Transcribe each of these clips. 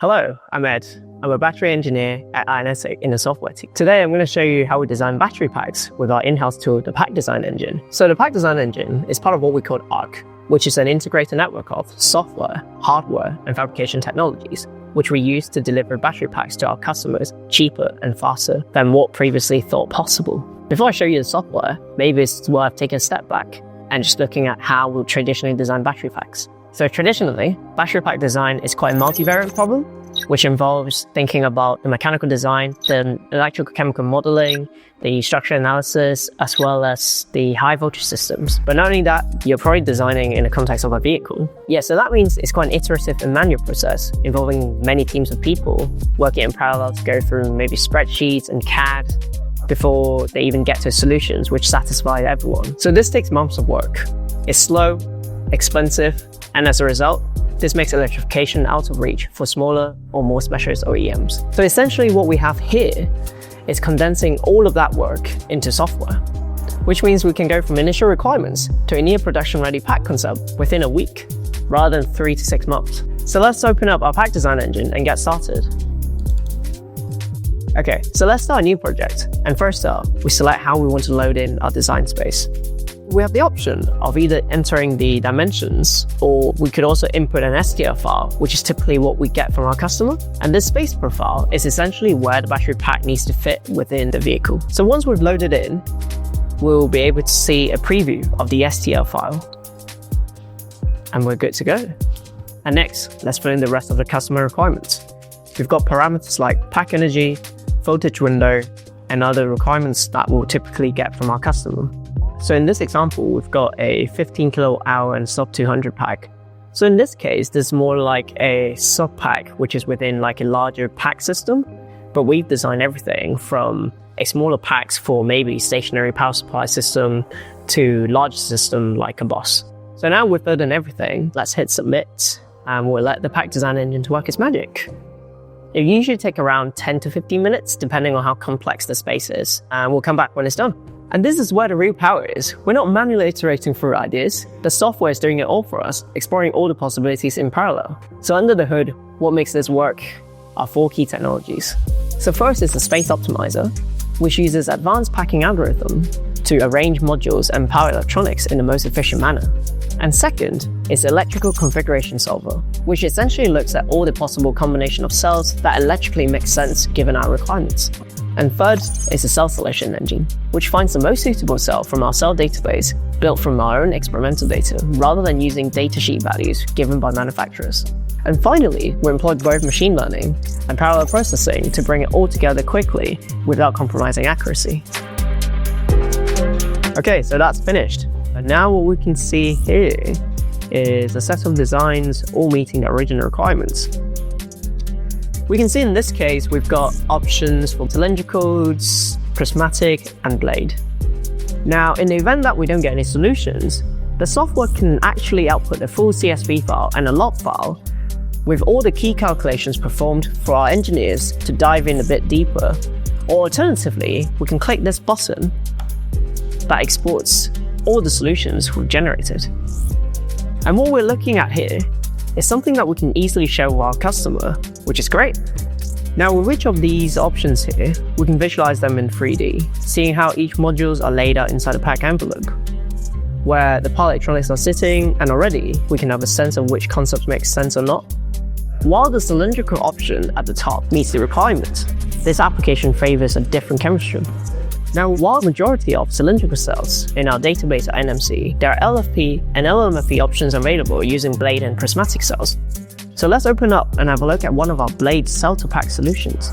Hello, I'm Ed. I'm a battery engineer at IONETIC in the software team. Today I'm going to show you how we design battery packs with our in-house tool, the Pack Design Engine. So the Pack Design Engine is part of what we call ARC, which is an integrated network of software, hardware, and fabrication technologies, which we use to deliver battery packs to our customers cheaper and faster than what previously thought possible. Before I show you the software, maybe it's worth taking a step back and just looking at how we traditionally design battery packs. So traditionally, battery pack design is quite a multivariate problem, which involves thinking about the mechanical design, the electrochemical modeling, the structural analysis, as well as the high voltage systems. But not only that, you're probably designing in the context of a vehicle. Yeah, so that means it's quite an iterative and manual process involving many teams of people working in parallel to go through maybe spreadsheets and CAD before they even get to solutions which satisfy everyone. So this takes months of work. It's slow, expensive, and as a result, this makes electrification out of reach for smaller or more specialist OEMs. So essentially what we have here is condensing all of that work into software, which means we can go from initial requirements to a near production ready pack concept within a week, rather than 3 to 6 months. So let's open up our Pack Design Engine and get started. Okay, so let's start a new project. And first up, we select how we want to load in our design space. We have the option of either entering the dimensions, or we could also input an STL file, which is typically what we get from our customer. And this space profile is essentially where the battery pack needs to fit within the vehicle. So once we've loaded in, we'll be able to see a preview of the STL file. And we're good to go. And next, let's fill in the rest of the customer requirements. We've got parameters like pack energy, voltage window, and other requirements that we'll typically get from our customer. So in this example, we've got a 15 kilowatt hour and sub 200 pack. So in this case, there's more like a sub pack, which is within like a larger pack system, but we've designed everything from a smaller packs for maybe stationary power supply system to larger system like a bus. So now we've filled in everything, let's hit submit, and we'll let the Pack Design Engine to work its magic. It usually takes around 10 to 15 minutes, depending on how complex the space is, and we'll come back when it's done. And this is where the real power is. We're not manually iterating through ideas. The software is doing it all for us, exploring all the possibilities in parallel. So under the hood, what makes this work are 4 key technologies. So first is the Space Optimizer, which uses advanced packing algorithm to arrange modules and power electronics in the most efficient manner. And second is the Electrical Configuration Solver, which essentially looks at all the possible combination of cells that electrically make sense given our requirements. And third is the Cell Selection Engine, which finds the most suitable cell from our cell database built from our own experimental data, rather than using datasheet values given by manufacturers. And finally, we employed both machine learning and parallel processing to bring it all together quickly without compromising accuracy. Okay, so that's finished. And now what we can see here is a set of designs all meeting the original requirements. We can see in this case, we've got options for cylindricals, prismatic, and blade. Now, in the event that we don't get any solutions, the software can actually output a full CSV file and a log file with all the key calculations performed for our engineers to dive in a bit deeper. Or alternatively, we can click this button that exports all the solutions we've generated. And what we're looking at here is something that we can easily show our customer, which is great. Now with each of these options here, we can visualize them in 3D, seeing how each modules are laid out inside a pack envelope, where the power electronics are sitting, and already we can have a sense of which concepts make sense or not. While the cylindrical option at the top meets the requirements, this application favors a different chemistry. Now, while the majority of cylindrical cells in our database are NMC, there are LFP and LMFP options available using blade and prismatic cells. So let's open up and have a look at one of our blade cell-to-pack solutions.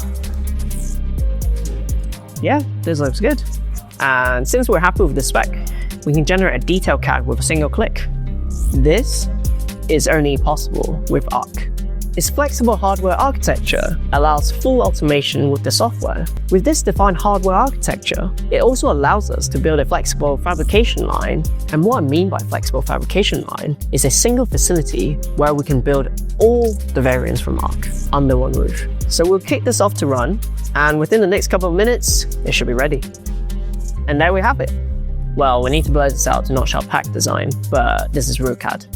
Yeah, this looks good. And since we're happy with the spec, we can generate a detailed CAD with a single click. This is only possible with ARC. Its flexible hardware architecture allows full automation with the software. With this defined hardware architecture, it also allows us to build a flexible fabrication line. And what I mean by flexible fabrication line is a single facility where we can build all the variants from ARC under one roof. So we'll kick this off to run, and within the next couple of minutes, it should be ready. And there we have it. Well, we need to blur this out to notch our pack design, but this is real CAD.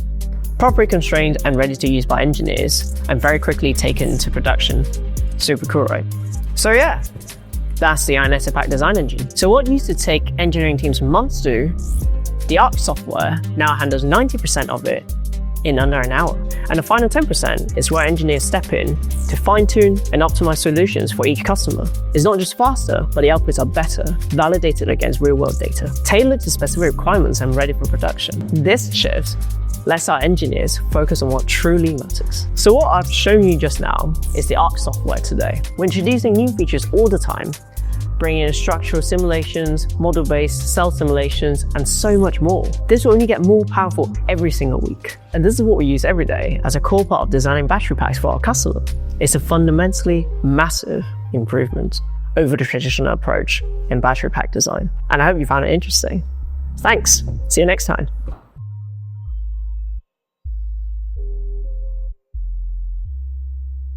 properly constrained and ready to use by engineers, and very quickly taken into production. Super cool, right? So yeah, that's the IONETIC Pack Design Engine. So what used to take engineering teams months to do, the ARC software now handles 90% of it in under an hour. And the final 10% is where engineers step in to fine-tune and optimize solutions for each customer. It's not just faster, but the outputs are better, validated against real-world data, tailored to specific requirements and ready for production. This shift lets our engineers focus on what truly matters. So what I've shown you just now is the ARC software today. We're introducing new features all the time, bringing in structural simulations, model-based cell simulations, and so much more. This will only get more powerful every single week. And this is what we use every day as a core part of designing battery packs for our customer. It's a fundamentally massive improvement over the traditional approach in battery pack design. And I hope you found it interesting. Thanks. See you next time.